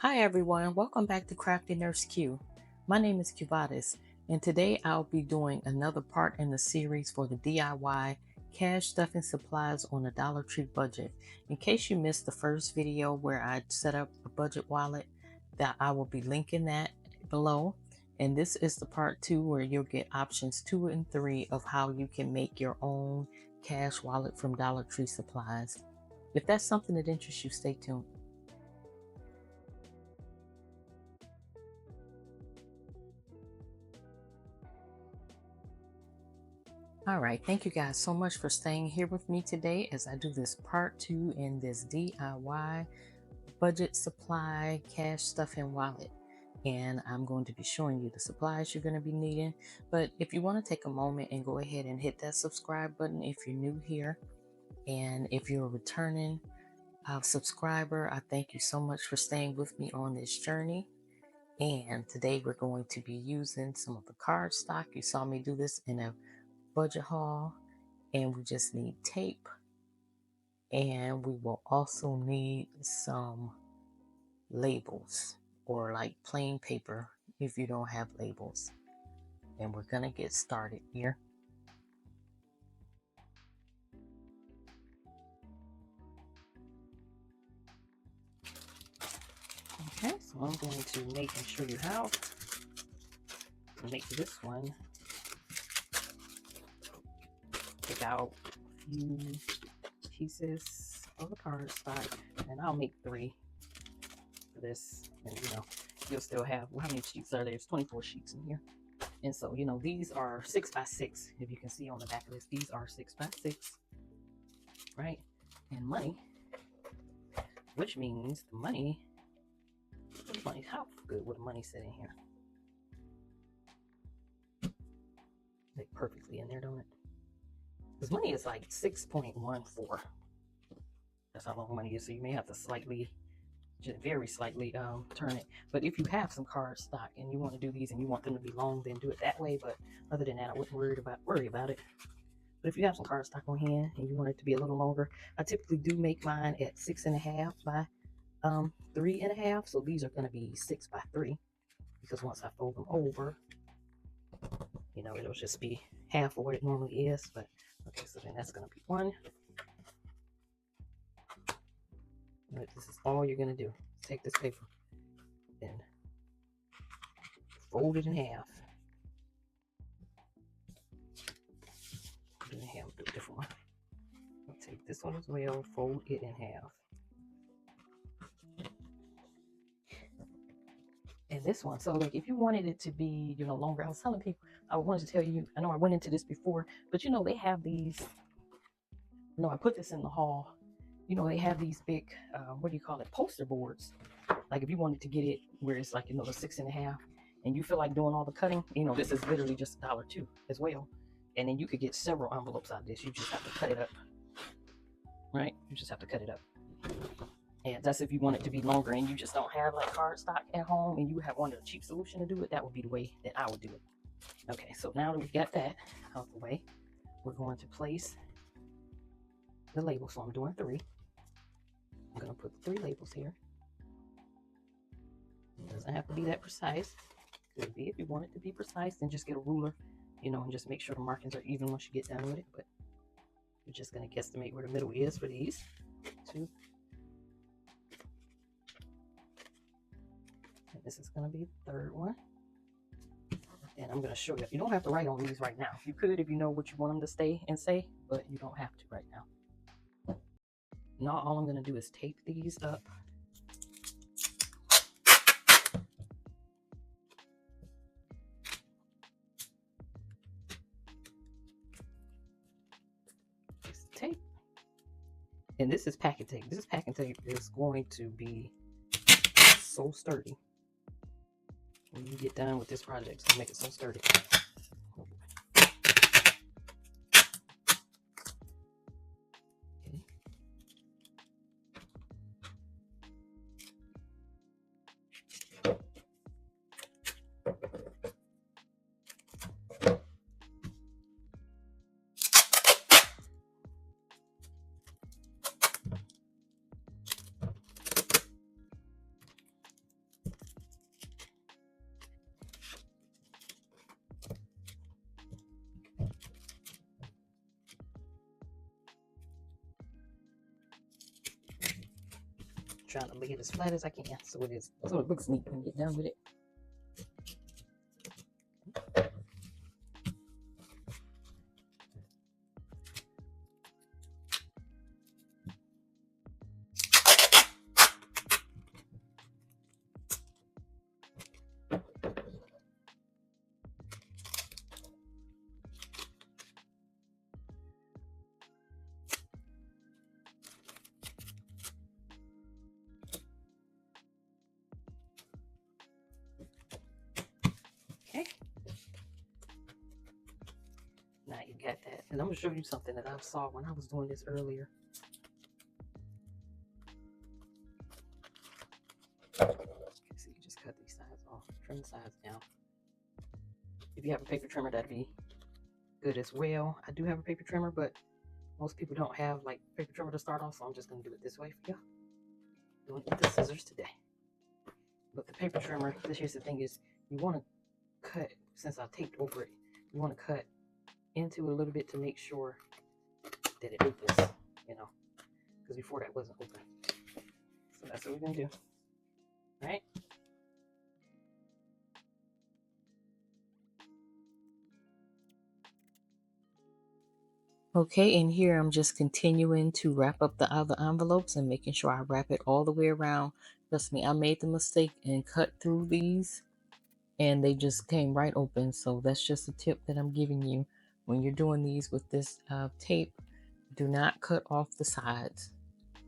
Hi everyone, welcome back to Crafty Nurse Q. My name is Cubatis, and today I'll be doing another part in the series for the DIY cash stuffing supplies on a Dollar Tree budget. In case you missed the first video where I set up a budget wallet, that I will be linking that below. And this is the part 2 where you'll get options 2 and 3 of how you can make your own cash wallet from Dollar Tree supplies. If that's something that interests you, stay tuned. All right, thank you guys so much for staying here with me today as I do this part 2 in this DIY budget supply cash stuffing wallet. And I'm going to be showing you the supplies you're going to be needing. But if you want to take a moment and go ahead and hit that subscribe button if you're new here. And if you're a returning subscriber, I thank you so much for staying with me on this journey. And today we're going to be using some of the cardstock. You saw me do this in a budget haul. And we just need tape, and we will also need some labels or like plain paper if you don't have labels. And we're gonna get started here. Okay, so I'm going to make and show you how to make this one. Take out a few pieces of the cardstock, and I'll make 3 for this. And you'll still have, well, how many sheets are there? There's 24 sheets in here. And so, these are 6 by 6. If you can see on the back of this, these are 6 by 6, right? And money, which means the money, how good would the money sit in here? Like perfectly in there, don't it? Because money is like 6.14. That's how long money is. So you may have to slightly, just very slightly turn it. But if you have some cardstock and you want to do these and you want them to be long, then do it that way. But other than that, I wouldn't worry about it. But if you have some cardstock on hand and you want it to be a little longer, I typically do make mine at 6.5 by 3.5. So these are going to be 6 by 3, because once I fold them over, it'll just be half of what it normally is. But okay, so then that's going to be 1. But this is all you're going to do. Take this paper and fold it in half. Do it in half, do a different one. I'll take this one as well, fold it in half. And this one, so like if you wanted it to be, longer, I was telling people, I wanted to tell you, I know I went into this before, but they have these, I put this in the haul, they have these big, what do you call it, poster boards. Like if you wanted to get it where it's like, the 6.5, and you feel like doing all the cutting, this is literally just $1.02 as well. And then you could get several envelopes out of this. You just have to cut it up, right? You just have to cut it up. And that's if you want it to be longer and you just don't have like cardstock at home and you have wanted a cheap solution to do it, that would be the way that I would do it. Okay, so now that we've got that out of the way, we're going to place the label. So I'm doing 3. I'm going to put 3 labels here. It doesn't have to be that precise. Could be if you want it to be precise, then just get a ruler, and just make sure the markings are even once you get done with it. But you're just going to guesstimate where the middle is for these 2. And this is going to be the 3rd one. And I'm going to show you. You don't have to write on these right now. You could if you know what you want them to stay and say, but you don't have to right now. Now all I'm going to do is tape these up. This tape. And this is packing tape. This packing tape is going to be so sturdy. When you get done with this project, it's going to make it so sturdy. trying to lay it as flat as I can so it looks neat when you get done with it. Okay. Now you got that. And I'm going to show you something that I saw when I was doing this earlier. Okay, so you just cut these sides off, trim the sides down. If you have a paper trimmer, that'd be good as well. I do have a paper trimmer, but most people don't have like paper trimmer to start off, so I'm just going to do it this way for you. Doing it with the scissors today. But the paper trimmer, here's the thing is, you want to cut, since I taped over it, you want to cut into it a little bit to make sure that it opens, you know, because before that wasn't open. So that's what we're going to do. All right. Okay, and here I'm just continuing to wrap up the other envelopes and making sure I wrap it all the way around. Trust me, I made the mistake and cut through these and they just came right open. So that's just a tip that I'm giving you. When you're doing these with this tape, do not cut off the sides.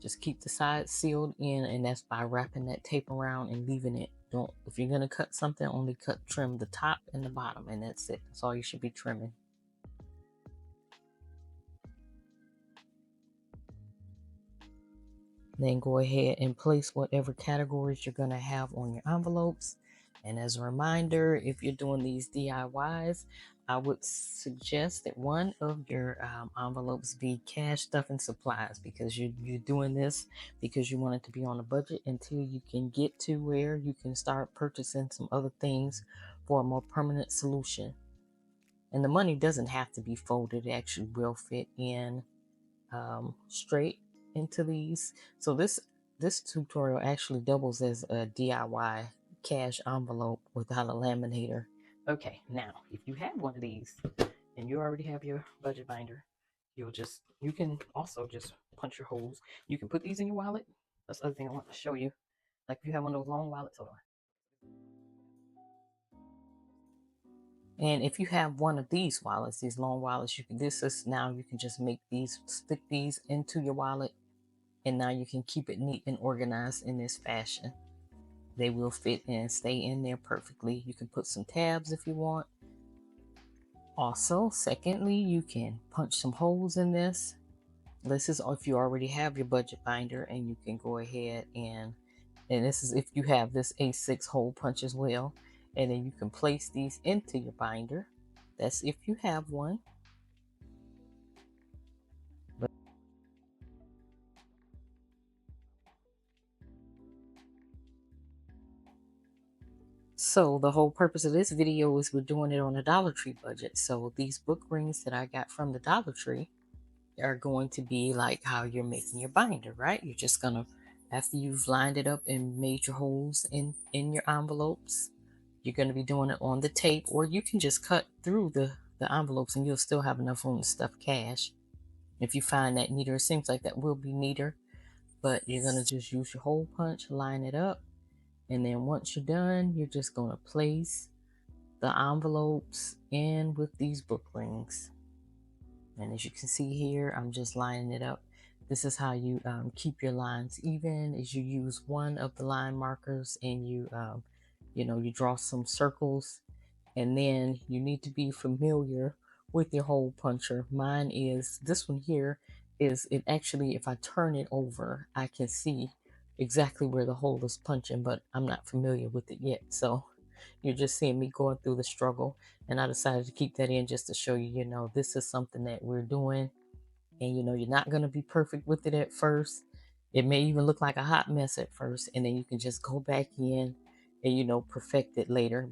Just keep the sides sealed in, and that's by wrapping that tape around and leaving it. Don't, if you're gonna cut something, only trim the top and the bottom, and that's it. That's all you should be trimming. Then go ahead and place whatever categories you're going to have on your envelopes. And as a reminder, if you're doing these DIYs, I would suggest that one of your envelopes be cash, stuff, and supplies, because you're doing this because you want it to be on a budget until you can get to where you can start purchasing some other things for a more permanent solution. And the money doesn't have to be folded. It actually will fit in straight into these. So this tutorial actually doubles as a DIY cash envelope without a laminator. Okay, now if you have one of these and you already have your budget binder, you can also just punch your holes. You can put these in your wallet. That's the other thing I want to show you. Like if you have one of those long wallets, hold on. And if you have one of these wallets, these long wallets, you can just make these, stick these into your wallet, and now you can keep it neat and organized in this fashion. They will fit and stay in there perfectly. You can put some tabs if you want. Also, secondly, you can punch some holes in this. This is if you already have your budget binder, and you can go ahead and this is if you have this A6 hole punch as well. And then you can place these into your binder. That's if you have one. So the whole purpose of this video is we're doing it on a Dollar Tree budget. So these book rings that I got from the Dollar Tree are going to be like how you're making your binder, right? You're just gonna, after you've lined it up and made your holes in your envelopes, you're gonna be doing it on the tape, or you can just cut through the envelopes and you'll still have enough room to stuff cash. If you find that neater, it seems like that will be neater, but you're gonna just use your hole punch, line it up, and then once you're done, you're just gonna place the envelopes in with these book rings. And as you can see here, I'm just lining it up. This is how you keep your lines even, is you use one of the line markers and you draw some circles, and then you need to be familiar with your hole puncher. Mine is this one here. Is it actually, if I turn it over, I can see exactly where the hole is punching, but I'm not familiar with it yet. So you're just seeing me going through the struggle, and I decided to keep that in just to show you, this is something that we're doing, and you're not going to be perfect with it at first. It may even look like a hot mess at first, and then you can just go back in and perfect it later.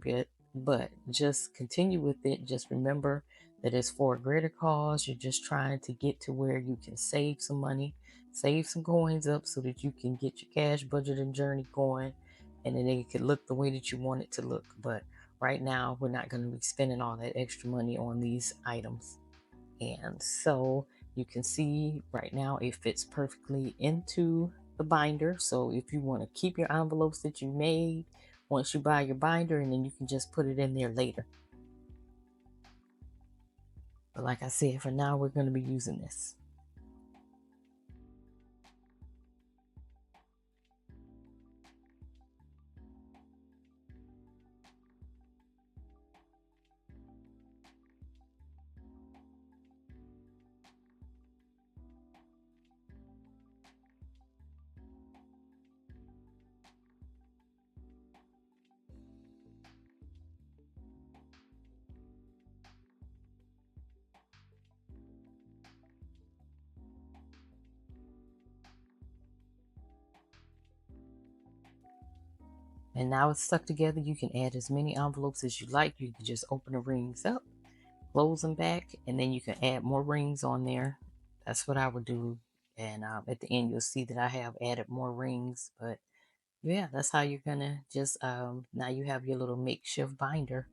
But just continue with it. Just remember that it's for a greater cause. You're just trying to get to where you can save some money, Save some coins up so that you can get your cash budgeting journey going, and then it could look the way that you want it to look. But right now, we're not going to be spending all that extra money on these items. And so you can see right now it fits perfectly into the binder. So if you want to keep your envelopes that you made once you buy your binder, and then you can just put it in there later. But like I said, for now, we're going to be using this. And now it's stuck together. You can add as many envelopes as you like. You can just open the rings up, close them back, and then you can add more rings on there. That's what I would do. And at the end, you'll see that I have added more rings. But yeah, that's how you're gonna just, now you have your little makeshift binder.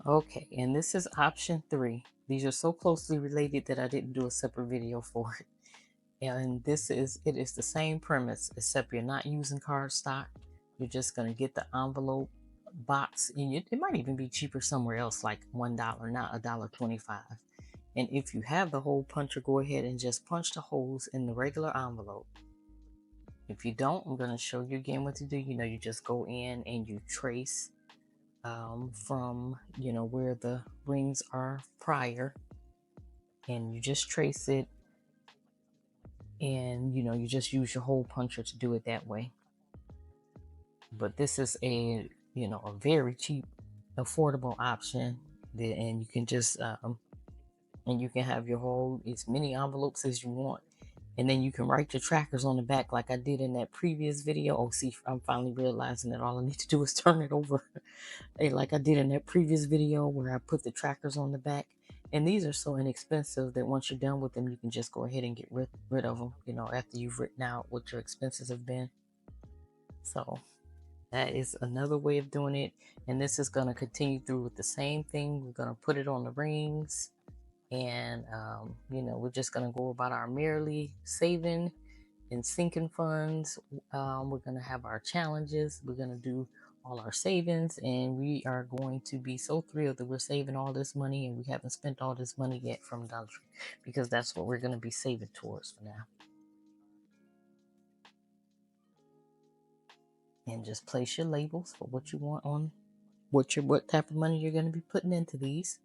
Okay, and this is option 3. These are so closely related that I didn't do a separate video for it. And it is the same premise, except you're not using cardstock. You're just gonna get the envelope box, and it might even be cheaper somewhere else, like $1, not $1.25. And if you have the hole puncher, go ahead and just punch the holes in the regular envelope. If you don't, I'm gonna show you again what to do. You just go in and you trace from where the rings are prior, and you just trace it, and you just use your hole puncher to do it that way. But this is a very cheap, affordable option, and you can just and you can have your whole as many envelopes as you want, and then you can write your trackers on the back like I did in that previous video. Oh, see, I'm finally realizing that all I need to do is turn it over. Like I did in that previous video where I put the trackers on the back. And these are so inexpensive that once you're done with them, you can just go ahead and get rid of them, after you've written out what your expenses have been. So that is another way of doing it. And this is going to continue through with the same thing. We're going to put it on the rings. And, we're just going to go about our merely saving and sinking funds. We're going to have our challenges. We're going to do all our savings. And we are going to be so thrilled that we're saving all this money. And we haven't spent all this money yet from Dollar Tree, because that's what we're going to be saving towards for now. And just place your labels for what you want on what type of money you're going to be putting into these.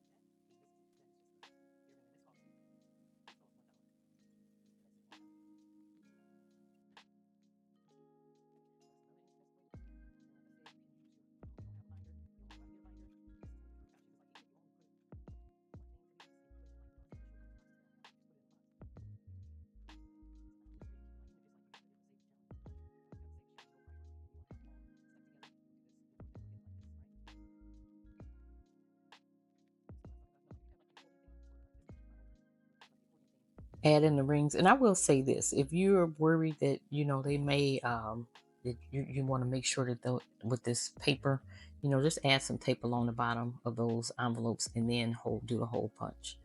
Add in the rings. And I will say this, if you're worried that they may that you want to make sure that with this paper, just add some tape along the bottom of those envelopes, and then do a hole punch.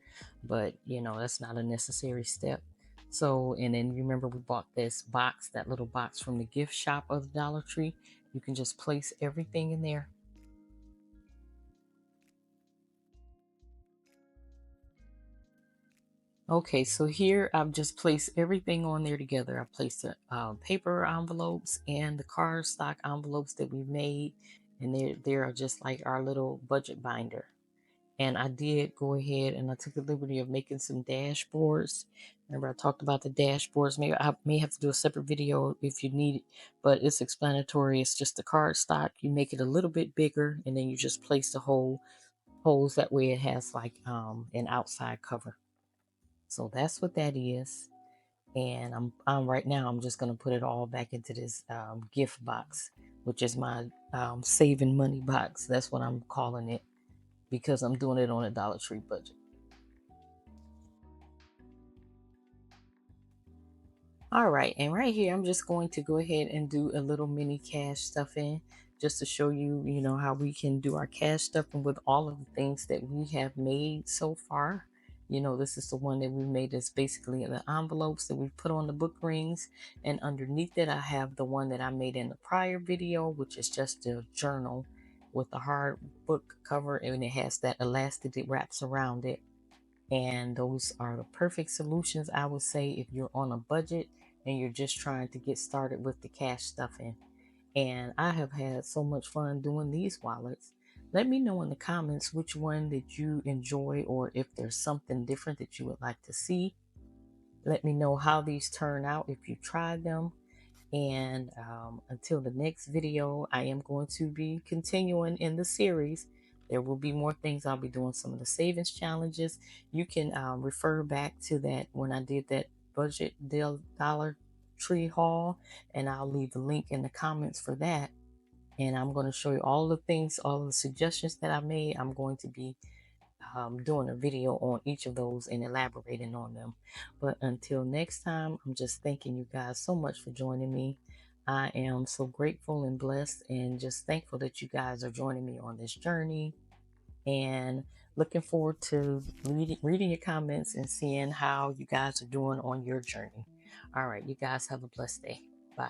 But that's not a necessary step. So, and then remember, we bought this box, that little box from the gift shop of the Dollar Tree. You can just place everything in there. Okay, so here I've just placed everything on there together. I placed the paper envelopes and the cardstock envelopes that we made, and they are just like our little budget binder. And I did go ahead and I took the liberty of making some dashboards. Remember, I talked about the dashboards. Maybe I may have to do a separate video if you need it, but it's explanatory. It's just the card stock. You make it a little bit bigger, and then you just place the holes. That way, it has like an outside cover. So that's what that is. And I'm right now. I'm just gonna put it all back into this gift box, which is my saving money box. That's what I'm calling it because I'm doing it on a Dollar Tree budget. All right, and right here, I'm just going to go ahead and do a little mini cash stuffing just to show you, how we can do our cash stuffing with all of the things that we have made so far. This is the one that we made that's basically the envelopes that we put on the book rings. And underneath it, I have the one that I made in the prior video, which is just a journal with the hard book cover, and it has that elastic that wraps around it. And those are the perfect solutions, I would say, if you're on a budget and you're just trying to get started with the cash stuffing. And I have had so much fun doing these wallets. Let me know in the comments which one that you enjoy, or if there's something different that you would like to see. Let me know how these turn out if you tried them. And until the next video, I am going to be continuing in the series. There will be more things. I'll be doing some of the savings challenges. You can refer back to that when I did that budget deal Dollar Tree haul, and I'll leave the link in the comments for that. And I'm going to show you all the things, all the suggestions that I made. I'm going to be doing a video on each of those and elaborating on them. But until next time, I'm just thanking you guys so much for joining me. I am so grateful and blessed and just thankful that you guys are joining me on this journey, and looking forward to reading your comments and seeing how you guys are doing on your journey. All right, you guys have a blessed day. Bye.